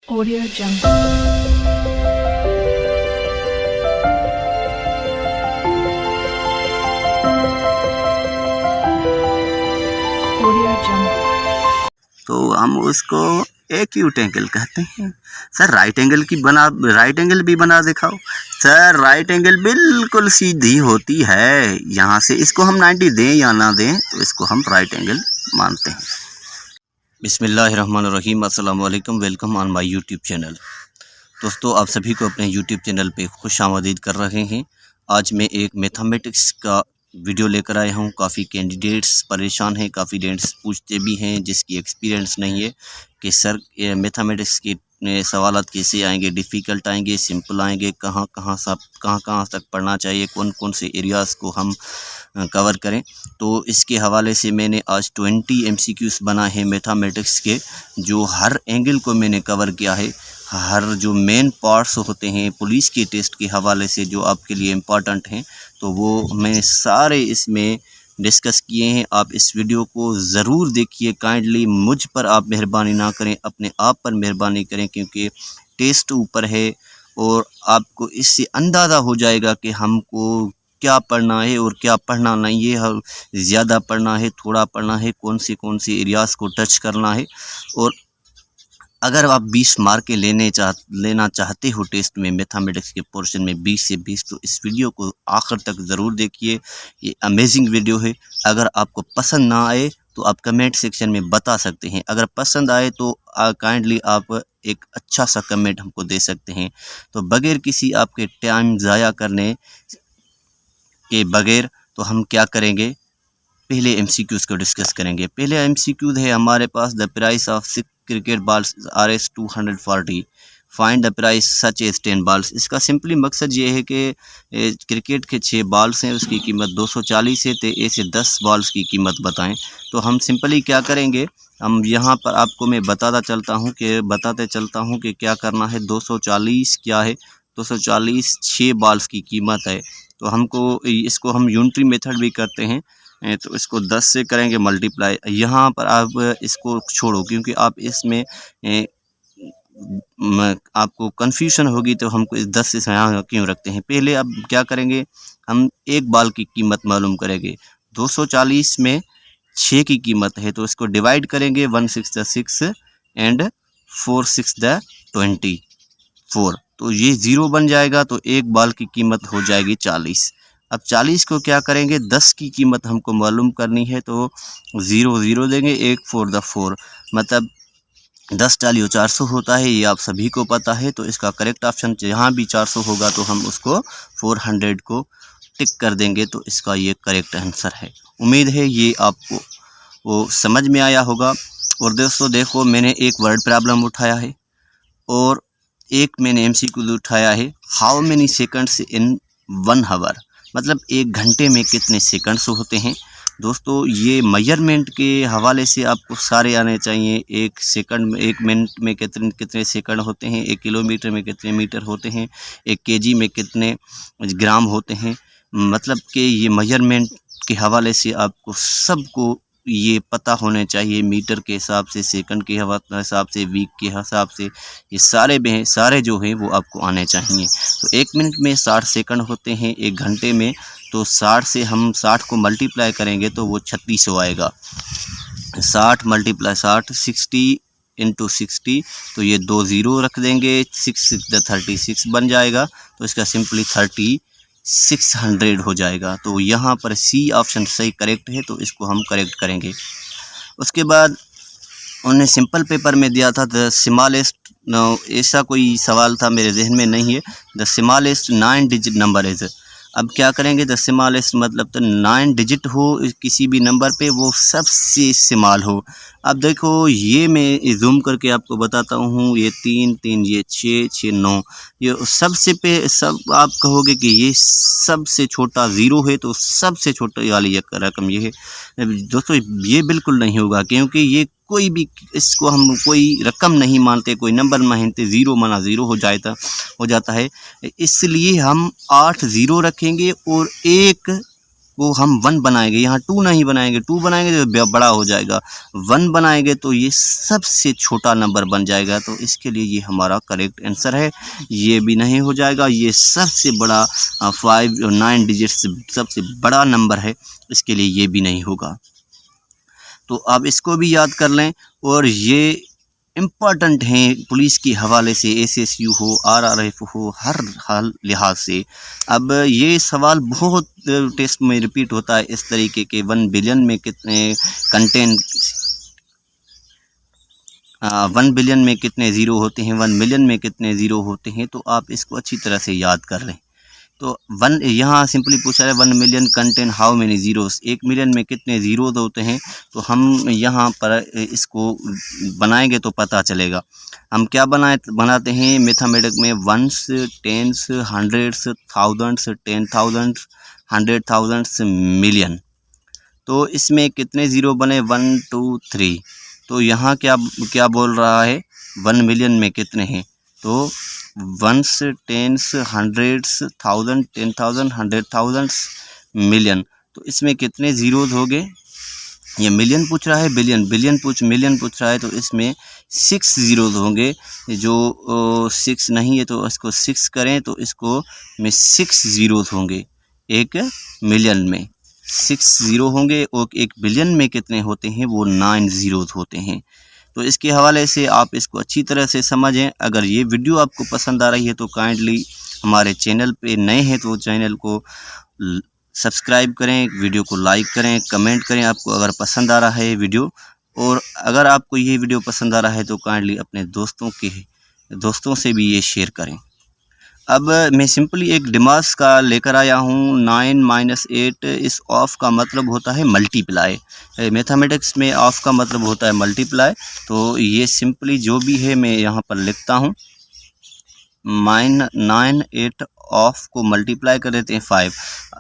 Audio Jungle. Audio Jungle. तो हम उसको एक्यूट एंगल कहते हैं। सर राइट एंगल भी बना दिखाओ। सर राइट एंगल बिल्कुल सीधी होती है। यहाँ से इसको हम 90 दें या ना दें तो इसको हम राइट एंगल मानते हैं। बिस्मिल्लाहिर्रहमानिर्रहीम, अस्सलाम वालेकुम, welcome on my YouTube channel. दोस्तों, आप सभी को अपने यूट्यूब चैनल पे खुश आमदीद कर रहे हैं। आज मैं एक मैथमेटिक्स का वीडियो लेकर आया हूँ। काफ़ी कैंडिडेट्स परेशान हैं, काफ़ी कैंडिडेट्स पूछते भी हैं जिसकी एक्सपीरियंस नहीं है कि सर मैथमेटिक्स के सवालात कैसे आएंगे, डिफ़िकल्ट आएंगे, सिंपल आएंगे, कहाँ तक पढ़ना चाहिए, कौन कौन से एरियाज़ को हम कवर करें। तो इसके हवाले से मैंने आज 20 MCQs बना है मैथमेटिक्स के, जो हर एंगल को मैंने कवर किया है। हर जो मेन पार्ट्स होते हैं पुलिस के टेस्ट के हवाले से जो आपके लिए इम्पॉर्टेंट हैं, तो वो मैंने सारे इसमें डिस्कस किए हैं। आप इस वीडियो को ज़रूर देखिए काइंडली। मुझ पर आप मेहरबानी ना करें, अपने आप पर मेहरबानी करें, क्योंकि टेस्ट ऊपर है और आपको इससे अंदाज़ा हो जाएगा कि हमको क्या पढ़ना है और क्या पढ़ना नहीं है। ज़्यादा पढ़ना है, थोड़ा पढ़ना है, कौन से एरियाज़ को टच करना है। और अगर आप 20 मार्क के लेना चाहते हो टेस्ट में, मैथमेटिक्स के पोर्शन में 20 से 20, तो इस वीडियो को आखिर तक ज़रूर देखिए। ये अमेजिंग वीडियो है। अगर आपको पसंद ना आए तो आप कमेंट सेक्शन में बता सकते हैं। अगर पसंद आए तो काइंडली आप एक अच्छा सा कमेंट हमको दे सकते हैं। तो बगैर किसी आपके टाइम ज़ाया करने के बगैर तो हम क्या करेंगे, पहले MCQs को डिस्कस करेंगे। पहले MCQ है हमारे पास, the price of 6 cricket balls RS 240, find the price such as 10 balls. इसका सिंपली मकसद ये है कि क्रिकेट के 6 बॉल्स हैं, उसकी कीमत 240 है, तो ऐसे 10 बॉल्स की कीमत बताएं। तो हम सिंपली क्या करेंगे, हम यहाँ पर आपको मैं बताते चलता हूँ कि क्या करना है। 240 क्या है, 240 6 बॉल्स की कीमत है। तो इसको हम यूनिटरी मेथड भी करते हैं। तो इसको 10 से करेंगे मल्टीप्लाई। यहाँ पर आप इसको छोड़ो, क्योंकि आप इसमें आपको कन्फ्यूजन होगी, तो हमको इस 10 से यहाँ क्यों रखते हैं। पहले अब क्या करेंगे, हम एक बॉल की कीमत मालूम करेंगे। 240 में 6 की कीमत है, तो इसको डिवाइड करेंगे, 1 6 द 6 एंड 4 6 द 24, तो ये 0 बन जाएगा। तो एक बॉल की कीमत हो जाएगी 40। अब 40 को क्या करेंगे, 10 की कीमत हमको मालूम करनी है, तो 0 0 देंगे, 1 4 द 4, मतलब 10 डालियो 400 होता है। ये आप सभी को पता है। तो इसका करेक्ट ऑप्शन यहाँ भी 400 होगा, तो हम उसको 400 को टिक कर देंगे। तो इसका ये करेक्ट आंसर है। उम्मीद है ये आपको वो समझ में आया होगा। और दोस्तों देखो, मैंने एक वर्ड प्रॉब्लम उठाया है और एक मैंने MCQ उठाया है, how many seconds in 1 hour, मतलब 1 घंटे में कितने सेकंड्स होते हैं। दोस्तों ये मेजरमेंट के हवाले से आपको सारे आने चाहिए। 1 मिनट में कितने सेकंड होते हैं, 1 किलोमीटर में कितने मीटर होते हैं, 1 kg में कितने ग्राम होते हैं। मतलब कि ये मेजरमेंट के हवाले से आपको सबको ये पता होने चाहिए। मीटर के हिसाब से, सेकंड के हिसाब से, वीक के हिसाब से, ये सारे जो हैं वो आपको आने चाहिए। तो 1 मिनट में 60 सेकंड होते हैं, 1 घंटे में तो 60 से हम 60 को मल्टीप्लाई करेंगे तो वो 3600 आएगा। 60 × 60 60 × 60, तो ये 2 0 रख देंगे, 6 6 36 बन जाएगा। तो इसका सिंपली 3600 हो जाएगा। तो यहाँ पर C ऑप्शन सही करेक्ट है, तो इसको हम करेक्ट करेंगे। उसके बाद उन्हें सिंपल पेपर में दिया था द स्मॉलेस्ट, ऐसा कोई सवाल था, मेरे जहन में नहीं है। The smallest 9 digit number is. अब क्या करेंगे, द स्मॉलेस्ट मतलब तो 9 डिजिट हो किसी भी नंबर पे, वो सबसे स्मॉल हो। अब देखो ये मैं जूम करके आपको बताता हूँ, ये 3 3, ये 6 6 9, ये सब आप कहोगे कि ये सबसे छोटा 0 है, तो सबसे छोटी वाली रकम ये है। दोस्तों ये बिल्कुल नहीं होगा, क्योंकि ये कोई भी, इसको हम कोई रकम नहीं मानते, कोई नंबर मानते। 0 माना 0 हो जाता है। इसलिए हम 8 0 रखेंगे और एक को हम 1 बनाएंगे, यहाँ 2 नहीं बनाएंगे, 2 बनाएंगे तो बड़ा हो जाएगा, 1 बनाएंगे तो ये सबसे छोटा नंबर बन जाएगा। तो इसके लिए ये हमारा करेक्ट आंसर है। ये भी नहीं हो जाएगा, ये सबसे बड़ा 5 और 9 डिजिट्स सबसे बड़ा नंबर है, इसके लिए ये भी नहीं होगा। तो आप इसको भी याद कर लें। और ये इम्पॉर्टेंट हैं पुलिस के हवाले से, एसएसयू हो, आरआरएफ हो, हर लिहाज से। अब ये सवाल बहुत टेस्ट में रिपीट होता है इस तरीके के 1 बिलियन में कितने कंटेंट 1 बिलियन में कितने ज़ीरो होते हैं, 1 मिलियन में कितने ज़ीरो होते हैं। तो आप इसको अच्छी तरह से याद कर लें। तो 1 यहाँ सिंपली पूछा है 1 million contain how many zeros, 1 million में कितने ज़ीरोज़ होते हैं। तो हम यहाँ पर इसको बनाएंगे तो पता चलेगा। हम क्या बनाते हैं मैथमेटिक्स में, ones, tens, hundreds, thousands, 10,000, 100,000, million. तो इसमें कितने ज़ीरो बने, 1 2 3। तो यहाँ क्या बोल रहा है 1 मिलियन में कितने हैं। तो वंस, टेंस, हंड्रेड्स, 1000, 10,000, 100,000, मिलियन। तो इसमें कितने ज़ीरोज़ हो गए। ये मिलियन पूछ रहा है, मिलियन पूछ रहा है। तो इसमें 6 ज़ीरोज़ होंगे। जो 6 नहीं है तो इसको 6 करें तो इसको में 6 ज़ीरोज़ होंगे। 1 मिलियन में 6 ज़ीरो होंगे और 1 बिलियन में कितने होते हैं, वो 9 ज़ीरोज़ होते हैं। तो इसके हवाले से आप इसको अच्छी तरह से समझें। अगर ये वीडियो आपको पसंद आ रही है तो काइंडली हमारे चैनल पे नए हैं तो चैनल को सब्सक्राइब करें, वीडियो को लाइक करें, कमेंट करें आपको अगर पसंद आ रहा है वीडियो। और अगर आपको ये वीडियो पसंद आ रहा है तो काइंडली अपने दोस्तों से भी ये शेयर करें। अब मैं सिंपली एक डिमास का लेकर आया हूँ। 9 - 8 इस ऑफ का मतलब होता है मल्टीप्लाई। मैथमेटिक्स में ऑफ का मतलब होता है मल्टीप्लाई। तो ये सिंपली जो भी है मैं यहाँ पर लिखता हूँ। 9 8 ऑफ को मल्टीप्लाई कर देते हैं 5।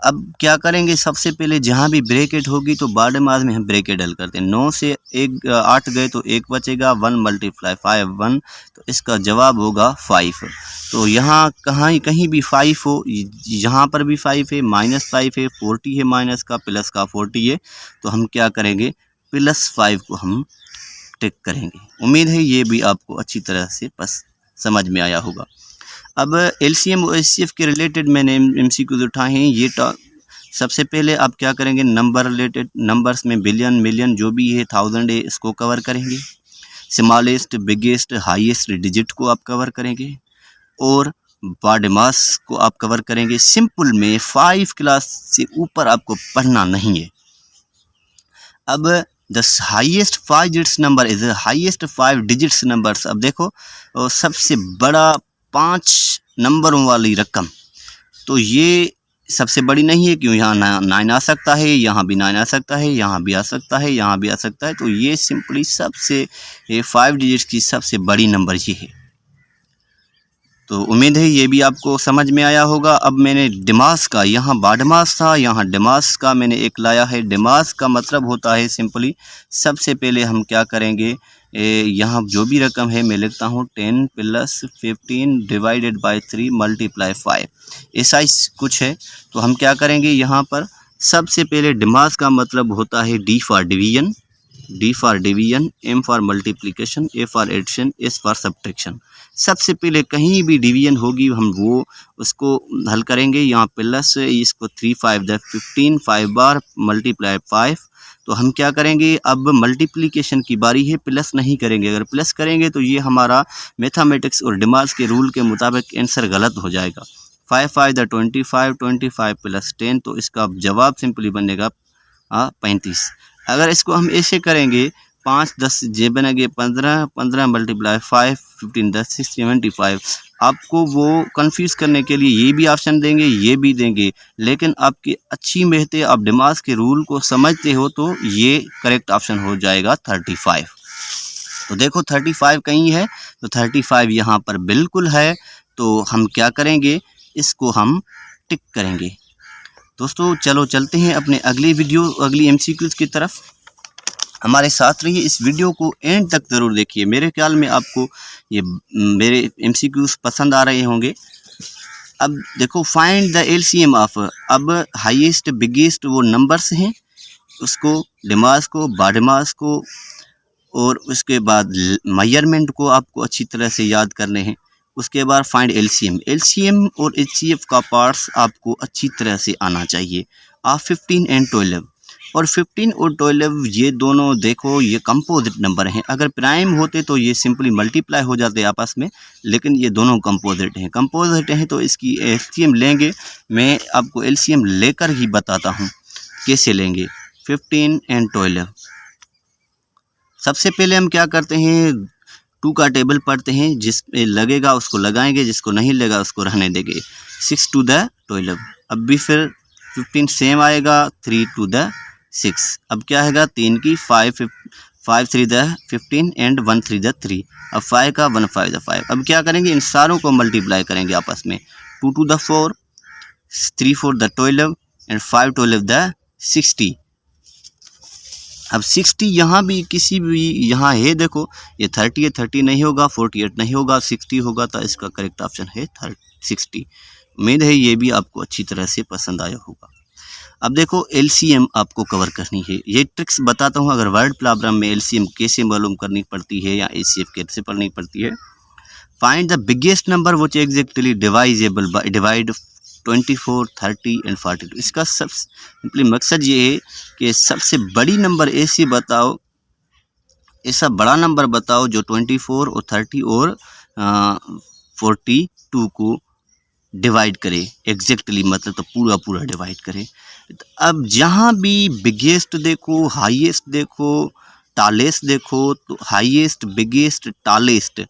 अब क्या करेंगे, सबसे पहले जहाँ भी ब्रैकेट होगी तो बारहमास में हम ब्रैकेट डल करते हैं। 9 से 8 गए तो 1 बचेगा, 1 × 5 1। तो इसका जवाब होगा 5। तो यहाँ कहीं भी 5 हो, यहाँ पर भी 5 है, -5 है, 40 है माइनस का, प्लस का 40 है। तो हम क्या करेंगे, +5 को हम टिक करेंगे। उम्मीद है ये भी आपको अच्छी तरह से समझ में आया होगा। अब एलसीएम और एचसीएफ के रिलेटेड मैंने एमसीक्यूज उठाए हैं। ये सबसे पहले आप क्या करेंगे, नंबर रिलेटेड, नंबर्स में बिलियन, मिलियन जो भी है, 1000 है, इसको कवर करेंगे। स्मॉलेस्ट, बिगेस्ट, हाईएस्ट डिजिट को आप कवर करेंगे और बारहमास को आप कवर करेंगे। सिंपल में 5 क्लास से ऊपर आपको पढ़ना नहीं है। अब the highest 5 digits number is highest 5 digits numbers. अब देखो सबसे बड़ा 5 नंबरों वाली रकम, तो ये सबसे बड़ी नहीं है। क्यों, यहाँ 9 आ सकता है, यहाँ भी 9 आ सकता है, यहाँ भी आ सकता है, यहाँ भी आ सकता है। तो ये सिंपली सबसे 5 डिजिट्स की सबसे बड़ी नंबर ये है। तो उम्मीद है ये भी आपको समझ में आया होगा। अब मैंने डिमास का, यहाँ बारहमास था, यहाँ डिमास का मैंने एक लाया है। डिमास का मतलब होता है सिंपली, सबसे पहले हम क्या करेंगे, यहाँ जो भी रकम है मैं लिखता हूँ 10 + 15 डिवाइडेड बाय 3 × 5। ऐसा ही कुछ है। तो हम क्या करेंगे, यहाँ पर सबसे पहले डिमास का मतलब होता है D for division, M for multiplication, A for addition, S for subtraction. सबसे पहले कहीं भी डिवीजन होगी हम वो उसको हल करेंगे। यहाँ प्लस इसको 3 5 15 5 बार × 5। तो हम क्या करेंगे, अब मल्टीप्लिकेशन की बारी है, प्लस नहीं करेंगे। अगर प्लस करेंगे तो ये हमारा मैथमेटिक्स और डिमास के रूल के मुताबिक आंसर गलत हो जाएगा। 5 5 25 25 + 10। तो इसका जवाब सिंपली बनेगा 35। अगर इसको हम ऐसे करेंगे, 5 10 जे बनेंगे 15 15 × 5 15 10 75। आपको वो कंफ्यूज करने के लिए ये भी ऑप्शन देंगे, ये भी देंगे, लेकिन आपकी अच्छी मेहनत, आप दिमाग के रूल को समझते हो तो ये करेक्ट ऑप्शन हो जाएगा 35। तो देखो 35 कहीं है, तो 35 यहाँ पर बिल्कुल है। तो हम क्या करेंगे, इसको हम टिक करेंगे। दोस्तों चलो चलते हैं अपने अगली एमसीक्यूज की तरफ। हमारे साथ रहिए, इस वीडियो को एंड तक ज़रूर देखिए। मेरे ख्याल में आपको ये मेरे एमसीक्यूज पसंद आ रहे होंगे। अब देखो फाइंड द एलसीएम ऑफ, अब हाईएस्ट बिगेस्ट वो नंबर्स हैं, उसको डिमास को बाडिमास को और उसके बाद मेजरमेंट को आपको अच्छी तरह से याद करने हैं। उसके बाद फाइंड एलसीएम, एलसीएम और एचसीएफ का पार्ट्स आपको अच्छी तरह से आना चाहिए। आप 15 एंड 12, और 15 और 12 ये दोनों देखो ये कंपोजिट नंबर हैं। अगर प्राइम होते तो ये सिंपली मल्टीप्लाई हो जाते आपस में, लेकिन ये दोनों कंपोजिट हैं। कंपोजिट हैं तो इसकी एलसीएम लेंगे। मैं आपको एलसीएम लेकर ही बताता हूँ कैसे लेंगे। 15 एंड 12, सबसे पहले हम क्या करते हैं, 2 का टेबल पढ़ते हैं, जिस पे लगेगा उसको लगाएंगे, जिसको नहीं लगा उसको रहने देंगे। 6 to the 12, अब भी फिर 15 सेम आएगा, 3 to the 6, अब क्या आएगा 3 की 5 3 the 15 एंड 1 3 the 3, अब 5 का 1 5 the 5। अब क्या करेंगे, इन सारों को मल्टीप्लाई करेंगे आपस में। 2 to the 4, 3 4 the 12 and 5 12 the 60। अब 60 यहाँ भी किसी भी यहाँ है, देखो ये 30 है, 30 नहीं होगा, 48 नहीं होगा, 60 होगा, तो इसका करेक्ट ऑप्शन है 60। उम्मीद है ये भी आपको अच्छी तरह से पसंद आया होगा। अब देखो एलसीएम आपको कवर करनी है, ये ट्रिक्स बताता हूँ। अगर वर्ड प्रॉब्लम में एलसीएम कैसे मालूम करनी पड़ती है या एचसीएफ कैसे पढ़नी पड़ती है। Find the biggest number which exactly divisible by, divide 24 30 and 42। इसका सब सिंपली मकसद ये है कि सबसे बड़ी नंबर ऐसी बताओ, ऐसा बड़ा नंबर बताओ जो 24 और 30 और 42 को डिवाइड करे एग्जैक्टली, मतलब तो पूरा पूरा डिवाइड करे। अब जहाँ भी बिगेस्ट देखो, हाईएस्ट देखो, टालेस्ट देखो, तो हाईएस्ट बिगेस्ट टालेस्ट,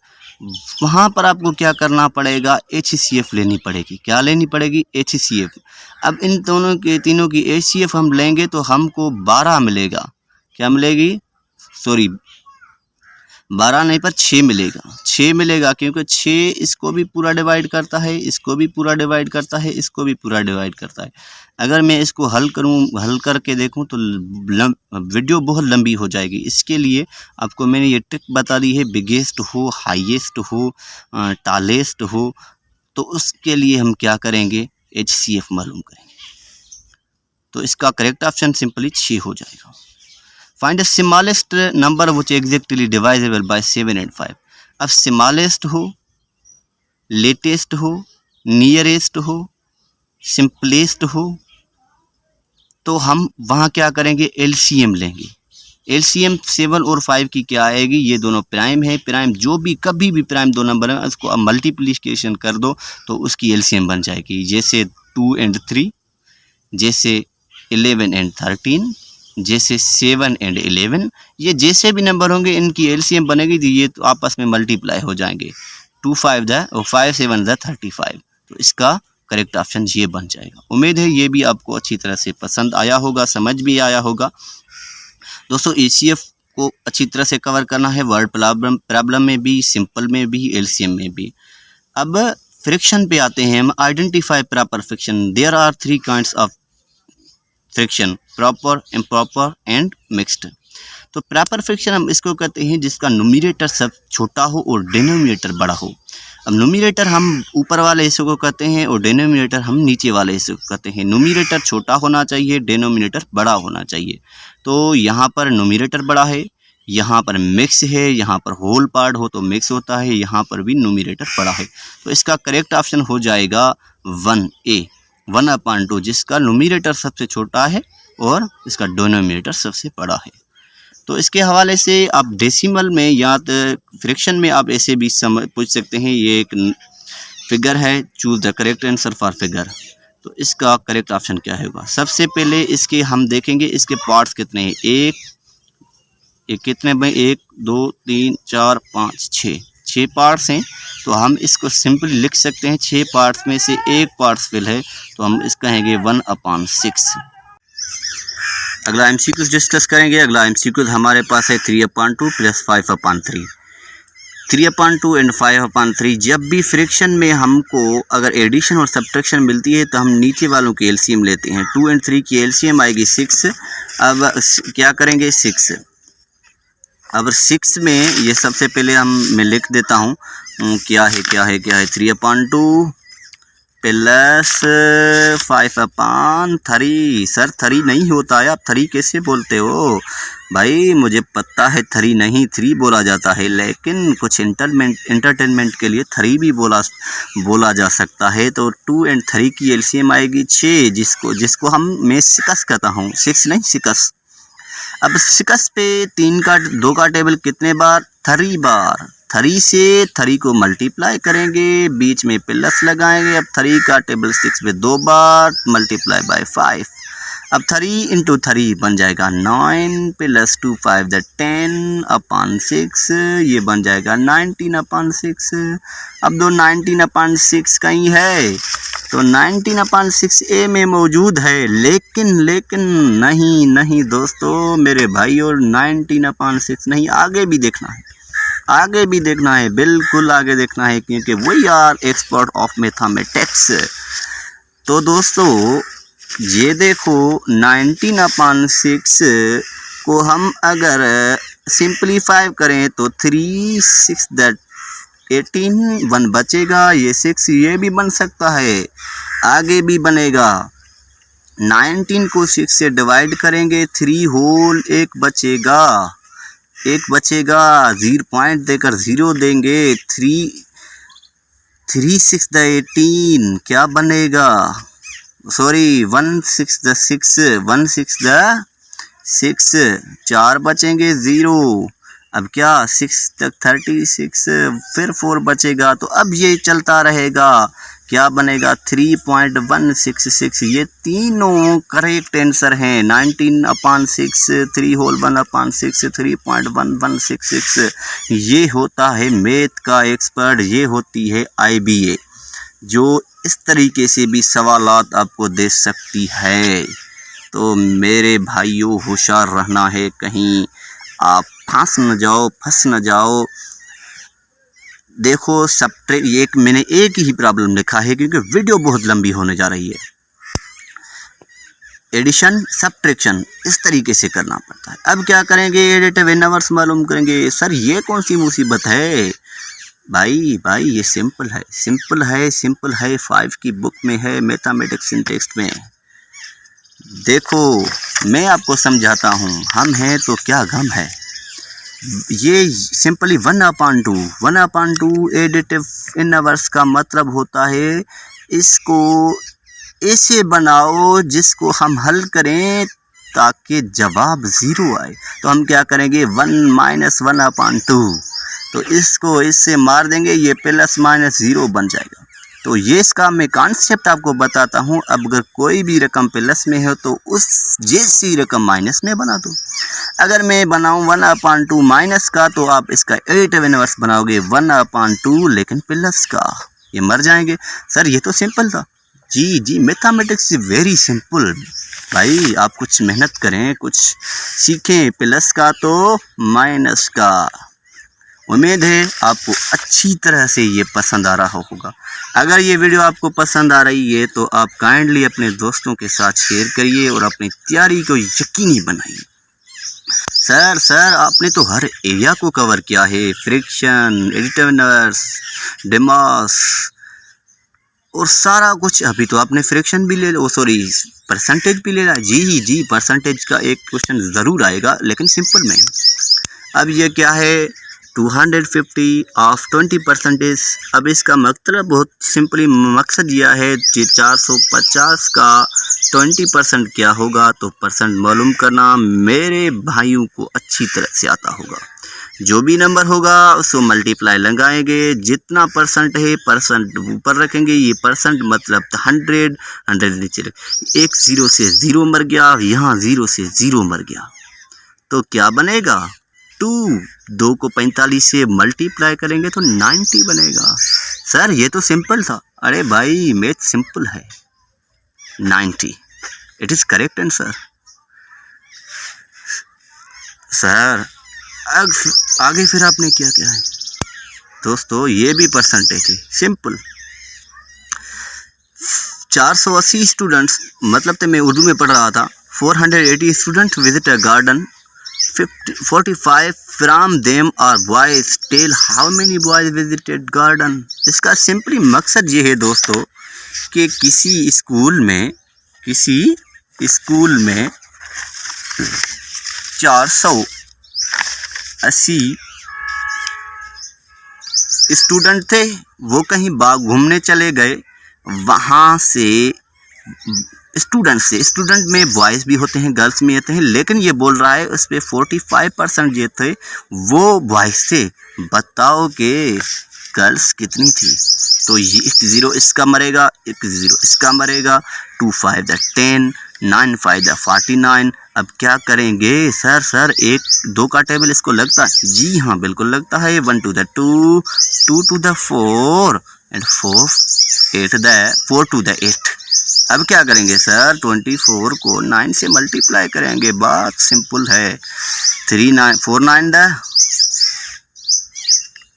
वहाँ पर आपको क्या करना पड़ेगा, एचसीएफ लेनी पड़ेगी। क्या लेनी पड़ेगी, एचसीएफ। अब इन दोनों के तीनों की एचसीएफ हम लेंगे तो हमको 12 मिलेगा। क्या मिलेगी, सॉरी 12 नहीं पर 6 मिलेगा। 6 मिलेगा क्योंकि 6 इसको भी पूरा डिवाइड करता है, इसको भी पूरा डिवाइड करता है, इसको भी पूरा डिवाइड करता है। अगर मैं इसको हल करूं, हल करके देखूं तो वीडियो बहुत लंबी हो जाएगी। इसके लिए आपको मैंने ये ट्रिक बता दी है, बिगेस्ट हो, हाईएस्ट हो, टालेस्ट हो, तो उसके लिए हम क्या करेंगे, एचसीएफ मालूम करेंगे। तो इसका करेक्ट ऑप्शन सिंपली 6 हो जाएगा। Find the smallest number which exactly divisible by 7 and 5। अब स्मॉलेस्ट हो, लेटेस्ट हो, नियरेस्ट हो, सिंपलेस्ट हो, तो हम वहाँ क्या करेंगे, एलसीएम लेंगे। एलसीएम 7 और 5 की क्या आएगी, ये दोनों प्राइम है। प्राइम जो भी कभी भी प्राइम दो नंबर है उसको अब मल्टीप्लिकेशन कर दो तो उसकी एलसीएम बन जाएगी। जैसे 2 एंड 3, जैसे 11 एंड 13, जैसे 7 एंड 11, ये जैसे भी नंबर होंगे इनकी एलसीएम बनेगी तो ये तो आपस में मल्टीप्लाई हो जाएंगे। 2 5 द 5 7 द 35, तो इसका करेक्ट ऑप्शन ये बन जाएगा। उम्मीद है ये भी आपको अच्छी तरह से पसंद आया होगा, समझ भी आया होगा। दोस्तों एचसीएफ को अच्छी तरह से कवर करना है, वर्ड प्रॉब्लम में भी, सिंपल में भी, एलसीएम में भी। अब फ्रिक्शन पे आते हैं हम। Identify proper fraction. There are 3 kinds of fraction, proper, improper and mixed. तो प्रॉपर फ्रिक्शन हम इसको कहते हैं जिसका न्यूमरेटर सब छोटा हो और डिनोमिनेटर बड़ा हो। अब न्यूमरेटर हम ऊपर वाले हिस्से को कहते हैं और डिनोमिनेटर हम नीचे वाले हिस्से को कहते हैं। न्यूमरेटर छोटा होना चाहिए, डिनोमिनेटर बड़ा होना चाहिए। तो यहाँ पर न्यूमरेटर बड़ा है, यहाँ पर मिक्स है, यहाँ पर होल पार्ट हो तो मिक्स होता है, यहाँ पर भी न्यूमरेटर बड़ा है। तो इसका करेक्ट ऑप्शन हो जाएगा 1A, 1/2, जिसका न्यूमरेटर सबसे छोटा है और इसका डिनोमिनेटर सबसे बड़ा है। तो इसके हवाले से आप डेसिमल में या फ्रैक्शन में आप ऐसे भी पूछ सकते हैं। ये एक फिगर है, choose the correct answer for figure. तो इसका करेक्ट ऑप्शन क्या होगा, सबसे पहले इसके हम देखेंगे इसके पार्ट्स कितने हैं। एक कितने भाई, 1 2 3 4 5 6 पार्ट्स हैं। तो हम इसको सिंपली लिख सकते हैं, 6 पार्ट्स में से एक पार्ट्स फिल है तो हम इसका कहेंगे 1/6। अगला एमसीक्यू डिस्कस करेंगे। अगला एमसीक्यू हमारे पास है 3/2 प्लस 5/3। 3/2 एंड 5/3। जब भी फ्रैक्शन में हमको अगर एडिशन और सब्ट्रैक्शन मिलती है तो हम नीचे वालों की एलसीएम लेते हैं। 2 और 3 की एलसीएम आएगी 6। अब क्या करेंगे, 6। अब 6 में ये सबसे पहले मैं लिख देता हूँ क्या है 3/2 प्लस 5/3। सर 3 नहीं होता है, आप 3 कैसे बोलते हो भाई? मुझे पता है 3 नहीं 3 बोला जाता है, लेकिन कुछ इंटरटेनमेंट के लिए 3 भी बोला जा सकता है। तो 2 और 3 की एलसीएम आएगी 6, जिसको मैं सिकस कहता हूँ, 6 नहीं सिकस। अब सिकस पे 2 का टेबल कितने बार? 3 बार। 3 से 3 को मल्टीप्लाई करेंगे, बीच में प्लस लगाएंगे। अब 3 का टेबल 6 पे 2 बार, मल्टीप्लाई बाय 5। अब 3 इंटू 3 बन जाएगा 9 प्लस 2 5 10/6, ये बन जाएगा 19/6। अब दो 19/6 कहीं है तो 19/6 ए में मौजूद है, लेकिन नहीं दोस्तों मेरे भाई, और 19/6 नहीं, आगे भी देखना है, बिल्कुल आगे देखना है, क्योंकि we are expert of mathematics. तो दोस्तों ये देखो 19/6 को हम अगर सिंप्लीफाई करें तो 3 6 18, 1 बचेगा, ये 6 ये भी बन सकता है, आगे भी बनेगा। 19 को 6 से डिवाइड करेंगे, 3 होल, एक बचेगा, 0 पॉइंट देकर 0 देंगे। 3 6 18 क्या बनेगा? सॉरी 1 6 6 4 बचेंगे 0। अब क्या 6 तक 36, फिर 4 बचेगा, तो अब ये चलता रहेगा। क्या बनेगा? 3.166। ये तीनों करेक्ट आंसर हैं। 19/6, 3 होल 1/6, 3.1166। ये होता है मैथ का एक्सपर्ट, ये होती है IBA, जो इस तरीके से भी सवालात आपको दे सकती है। तो मेरे भाइयों होशियार रहना है, कहीं आप फंस न जाओ। देखो मैंने एक ही प्रॉब्लम लिखा है, क्योंकि वीडियो बहुत लंबी होने जा रही है। एडिशन सब्ट्रैक्शन इस तरीके से करना पड़ता है। अब क्या करेंगे? एडिटिव इनवर्स मालूम करेंगे। सर ये कौन सी मुसीबत है? भाई ये सिंपल है। 5 की बुक में है, मैथमेटिक्स इन टेक्स्ट में। देखो मैं आपको समझाता हूँ, हम हैं तो क्या गम है। ये सिंपली 1/2 एडिटिव इनवर्स का मतलब होता है, इसको ऐसे बनाओ जिसको हम हल करें ताकि जवाब 0 आए। तो हम क्या करेंगे? 1 - 1/2, तो इसको इससे मार देंगे, ये प्लस माइनस 0 बन जाएगा। तो ये इसका मैं कॉन्सेप्ट आपको बताता हूँ। अब अगर कोई भी रकम प्लस में हो तो उस जैसी रकम माइनस में बना दो। अगर मैं बनाऊँ 1/2 माइनस का, तो आप इसका एडिटिव इनवर्स बनाओगे 1/2 लेकिन प्लस का, ये मर जाएंगे। सर ये तो सिंपल था। जी मैथमेटिक्स वेरी सिंपल। भाई आप कुछ मेहनत करें, कुछ सीखें, प्लस का तो माइनस का। उम्मीद है आपको अच्छी तरह से ये पसंद आ रहा होगा। अगर ये वीडियो आपको पसंद आ रही है तो आप काइंडली अपने दोस्तों के साथ शेयर करिए और अपनी तैयारी को यकीनी बनाइए। सर आपने तो हर एरिया को कवर किया है, फ्रिक्शन, एडिटिव इनवर्स, डेमास और सारा कुछ। अभी तो आपने फ्रिक्शन भी परसेंटेज भी ले लिया। जी परसेंटेज का एक क्वेश्चन ज़रूर आएगा, लेकिन सिंपल में। अब ये क्या है? 250 ऑफ 20%। अब इसका मतलब बहुत सिंपली मकसद यह है कि 450 का 20% क्या होगा। तो परसेंट मालूम करना मेरे भाइयों को अच्छी तरह से आता होगा। जो भी नंबर होगा उसको मल्टीप्लाई लगाएंगे, जितना परसेंट है परसेंट ऊपर रखेंगे। ये परसेंट मतलब 100 नीचे रखें। एक 0 से 0 मर गया, यहाँ 0 से 0 मर गया, तो क्या बनेगा? 2 को 45 से मल्टीप्लाई करेंगे तो 90 बनेगा। सर ये तो सिंपल था। अरे भाई मैथ सिंपल है। 90 it is correct answer. Sir आगे फिर आपने क्या है दोस्तों? ये भी परसेंटेज है, सिंपल। 480 स्टूडेंट्स, मतलब तो मैं उर्दू में पढ़ रहा था। 480 student visit a garden, 45 from them are boys. Tell how many boys visited garden. इसका सिंपली मकसद ये है दोस्तों कि किसी स्कूल में 480 स्टूडेंट थे, वो कहीं बाग घूमने चले गए। वहाँ से स्टूडेंट में बॉयज़ भी होते हैं, गर्ल्स भी होते हैं, लेकिन ये बोल रहा है उस पर 45% जो थे वो बॉयज़ थे। बताओ कि गर्ल्स कितनी थी? तो ये एक ज़ीरो इसका मरेगा, एक ज़ीरो इसका मरेगा, 2 5 10, 9 5 49। अब क्या करेंगे सर? 1 2 का टेबल इसको लगता है? जी हाँ, बिल्कुल लगता है। 1 to the 2, 2 to the 4 and 4 to the 8। अब क्या करेंगे सर? 24 को 9 से मल्टीप्लाई करेंगे। बात सिंपल है। 4 9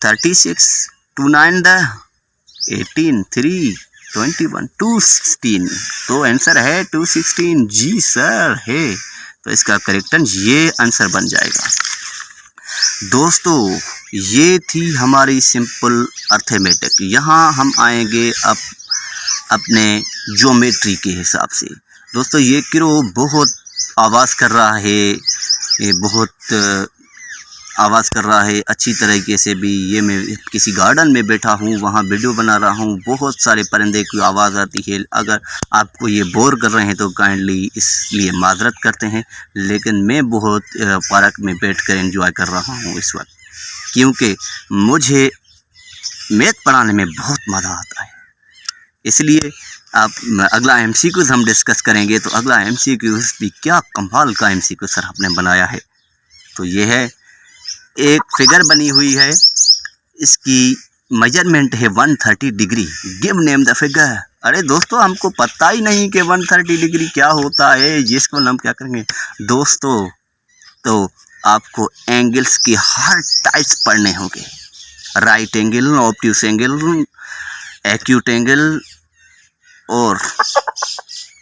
36, 2 9 18, 3 21, 216। तो आंसर है 216। जी सर है। तो इसका करेक्ट ये आंसर बन जाएगा। दोस्तों ये थी हमारी सिंपल अर्थमेटिक। यहाँ हम आएंगे अब अपने ज्योमेट्री के हिसाब से। दोस्तों ये क्रो बहुत आवाज़ कर रहा है, ये बहुत आवाज़ कर रहा है अच्छी तरीके से भी। ये मैं किसी गार्डन में बैठा हूँ, वहाँ वीडियो बना रहा हूँ, बहुत सारे परिंदे की आवाज़ आती है। अगर आपको ये बोर कर रहे हैं तो काइंडली इसलिए माजरत करते हैं, लेकिन मैं बहुत पार्क में बैठकर एंजॉय कर रहा हूँ इस वक्त, क्योंकि मुझे मैथ पढ़ाने में बहुत मज़ा आता है। इसलिए आप अगला MCQ हम डिस्कस करेंगे। तो अगला MCQ भी क्या कमाल का MCQ सर आपने बनाया है। तो ये है, एक फिगर बनी हुई है, इसकी मेजरमेंट है 130 degree. Give name the figure. अरे दोस्तों हमको पता ही नहीं कि 130 डिग्री क्या होता है, जिसको हम क्या करेंगे दोस्तों। तो आपको एंगल्स की हर टाइप्स पढ़ने होंगे। Right angle, obtuse angle, acute angle और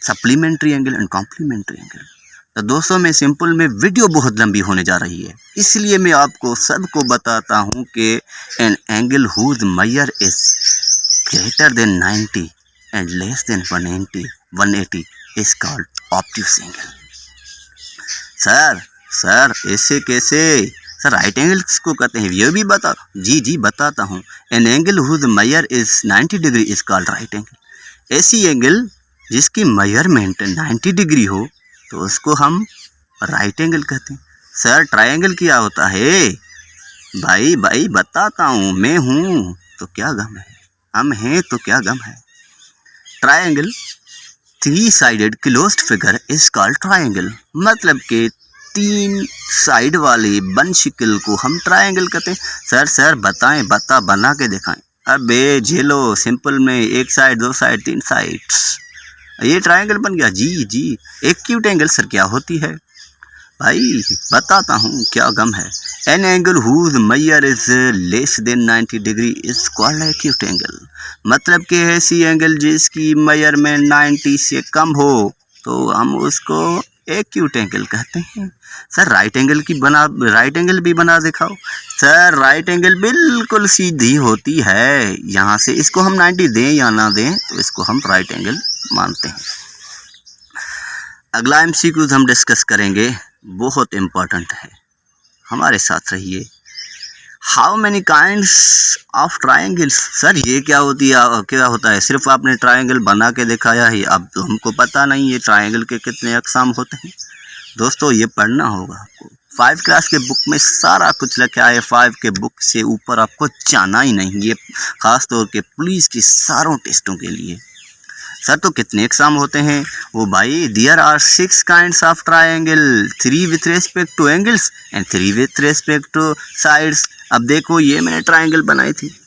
supplementary angle and complementary angle. तो दोस्तों मैं सिंपल में वीडियो बहुत लंबी होने जा रही है, इसलिए मैं आपको सबको बताता हूँ कि an angle whose measure is greater than 90 and less than 180 is called obtuse angle. Sir ऐसे कैसे सर? राइट एंगल किसको कहते हैं ये भी बता। जी बताता हूँ। An angle whose measure is 90 degree is called right angle. ऐसी एंगल जिसकी मेजरमेंट 90 डिग्री हो तो उसको हम राइट एंगल कहते हैं। सर ट्रायंगल क्या होता है? भाई बताता हूँ। मैं हूँ तो क्या गम है, हम हैं तो क्या गम है। Triangle 3 sided closed figure is called triangle. मतलब कि 3 साइड वाले बन शिकल को हम ट्रायंगल कहते हैं। सर बताएं, बना के दिखाएं। अबे झेलो, सिंपल में 1 साइड 2 साइड 3 साइड्स, ये ट्रायंगल बन गया। जी एक्यूट एंगल सर क्या होती है? भाई बताता हूँ, क्या गम है। An angle whose measure is less than 90 degree is called acute angle. मतलब कि ऐसी एंगल जिसकी मेजरमेंट 90 से कम हो तो हम उसको एक्यूट एंगल कहते हैं। सर राइट एंगल भी बना दिखाओ। सर राइट एंगल बिल्कुल सीधी होती है। यहाँ से इसको हम 90 दें या ना दें तो इसको हम राइट एंगल मानते हैं। अगला MCQ हम डिस्कस करेंगे, बहुत इम्पोर्टेंट है, हमारे साथ रहिए। How many kinds of triangles. Sir ये क्या होता है? सिर्फ आपने ट्रायंगल बना के दिखाया है, अब तो हमको पता नहीं है ट्रायंगल के कितने अक़साम होते हैं। दोस्तों ये पढ़ना होगा आपको। 5 क्लास के बुक में सारा कुछ लिखा है। 5 के बुक से ऊपर आपको जाना ही नहीं। ये ख़ास तौर के पुलिस के सारों टेस्टों के लिए। सर तो कितने एग्जाम होते हैं? वो भाई there are 6 kinds of triangle, 3 with respect to angles and 3 with respect to sides. अब देखो ये मैंने ट्रायंगल बनाई थी,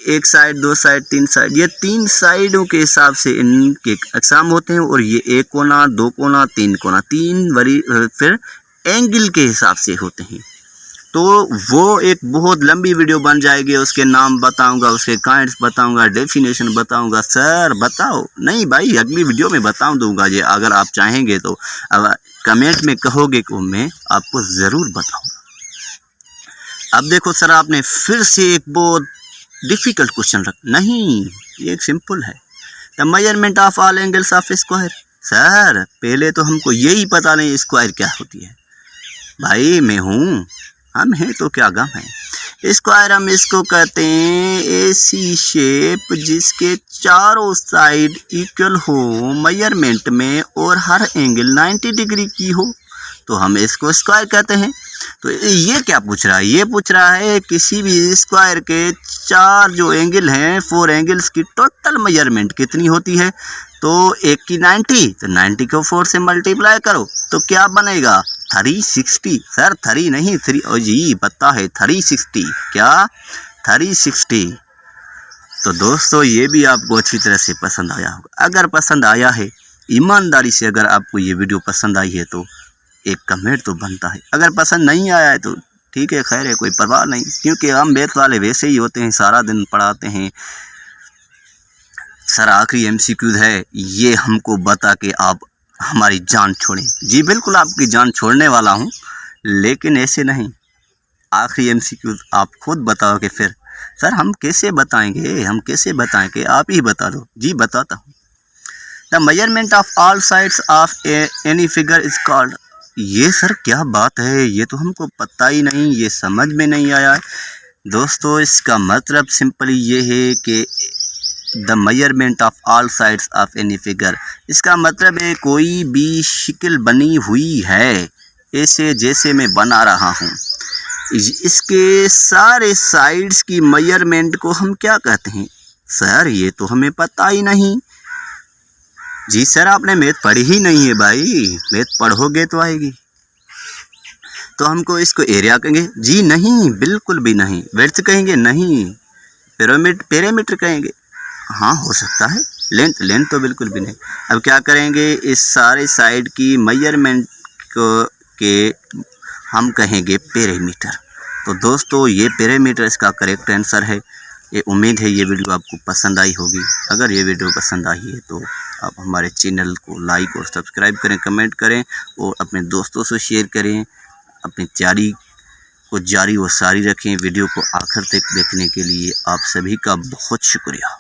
1 साइड 2 साइड 3 साइड, ये 3 साइडों के हिसाब से इनके एग्जाम होते हैं। और ये 1 कोना 2 कोना 3 कोना, 3 बड़ी फिर एंगल के हिसाब से होते हैं। तो वो एक बहुत लंबी वीडियो बन जाएगी, उसके नाम बताऊंगा, उसके काइंड्स बताऊंगा, डेफिनेशन बताऊंगा। सर बताओ नहीं भाई, अगली वीडियो में बता दूंगा ये, अगर आप चाहेंगे तो। अब कमेंट में कहोगे को मैं आपको ज़रूर बताऊंगा। अब देखो सर आपने फिर से एक बहुत डिफ़िकल्ट क्वेश्चन नहीं, ये एक सिंपल है। The measurement of all angles of square. Sir पहले तो हमको यही पता नहीं स्क्वायर क्या होती है। भाई मैं हूँ, हम हैं तो क्या गम है। स्क्वायर हम इसको कहते हैं ऐसी शेप जिसके चारों साइड इक्वल हो मेजरमेंट में और हर एंगल 90 डिग्री की हो, तो हम इसको स्क्वायर कहते हैं। तो ये क्या पूछ रहा है, ये पूछ रहा है किसी भी स्क्वायर के चार जो एंगल हैं, 4 एंगल्स की टोटल मेजरमेंट कितनी होती है। तो एक की 90, तो 90 को 4 से मल्टीप्लाई करो तो क्या बनेगा 360। सर 3 नहीं 3, ओ जी पता है 360, क्या 360। तो दोस्तों ये भी आपको अच्छी तरह से पसंद आया होगा। अगर पसंद आया है, ईमानदारी से अगर आपको ये वीडियो पसंद आई है तो एक कमेंट तो बनता है। अगर पसंद नहीं आया है तो ठीक है, खैर है, कोई परवाह नहीं, क्योंकि हम मैथ वाले वैसे ही होते हैं, सारा दिन पढ़ाते हैं। सर आखिरी MCQ है, ये हमको बता के आप हमारी जान छोड़ें। जी बिल्कुल आपकी जान छोड़ने वाला हूँ, लेकिन ऐसे नहीं। आखिरी MCQ आप खुद बताओगे फिर। सर हम कैसे बताएंगे, हम कैसे बताएंगे, आप ही बता दो। जी बताता हूँ। The measurement of all sides of any figure is called. ये सर क्या बात है, ये तो हमको पता ही नहीं, ये समझ में नहीं आया। दोस्तों इसका मतलब सिंपली ये है कि the measurement of all sides of any figure, इसका मतलब है कोई भी शक्ल बनी हुई है ऐसे जैसे मैं बना रहा हूँ, इसके सारे साइड्स की मेजरमेंट को हम क्या कहते हैं। सर ये तो हमें पता ही नहीं। जी सर आपने मैथ पढ़ी ही नहीं है भाई, मैथ पढ़ोगे तो आएगी। तो हमको इसको एरिया कहेंगे। जी नहीं, बिल्कुल भी नहीं। विड्थ कहेंगे नहीं। पैरामीटर कहेंगे, हाँ हो सकता है। लेंथ तो बिल्कुल भी नहीं। अब क्या करेंगे, इस सारे साइड की मेजरमेंट को के हम कहेंगे पैरामीटर। तो दोस्तों ये पैरामीटर इसका करेक्ट आंसर है। ये उम्मीद है ये वीडियो आपको पसंद आई होगी। अगर ये वीडियो पसंद आई है तो आप हमारे चैनल को लाइक और सब्सक्राइब करें, कमेंट करें और अपने दोस्तों से शेयर करें। अपनी तैयारी को जारी व सारी रखें। वीडियो को आखिर तक देखने के लिए आप सभी का बहुत शुक्रिया।